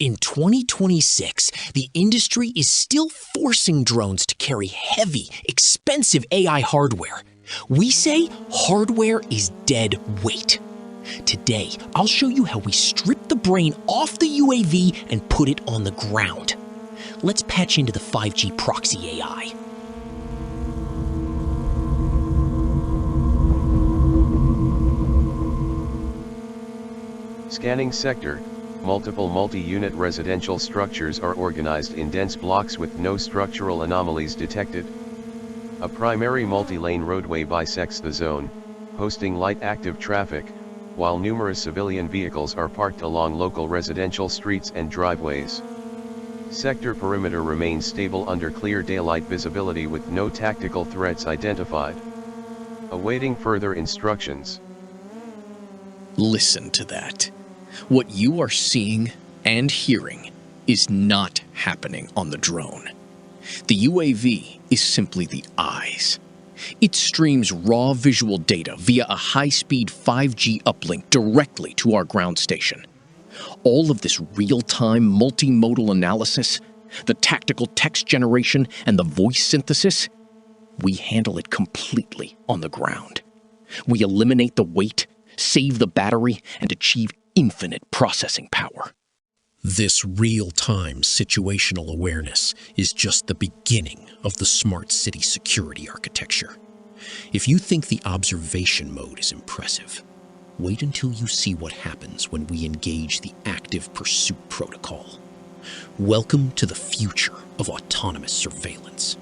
In 2026, the industry is still forcing drones to carry heavy, expensive AI hardware. We say hardware is dead weight. Today, I'll show you how we strip the brain off the UAV and put it on the ground. Let's patch into the 5G Proxy AI. Scanning sector. Multiple multi-unit residential structures are organized in dense blocks with no structural anomalies detected. A primary multi-lane roadway bisects the zone, hosting light active traffic, while numerous civilian vehicles are parked along local residential streets and driveways. Sector perimeter remains stable under clear daylight visibility with no tactical threats identified. Awaiting further instructions. Listen to that. What you are seeing and hearing is not happening on the drone. The UAV is simply the eyes. It streams raw visual data via a high-speed 5G uplink directly to our ground station. All of this real-time multimodal analysis, the tactical text generation, and the voice synthesis, we handle it completely on the ground. We eliminate the weight, save the battery, and achieve infinite processing power. This real-time situational awareness is just the beginning of the smart city security architecture. If you think the observation mode is impressive, wait until you see what happens when we engage the active pursuit protocol. Welcome to the future of autonomous surveillance.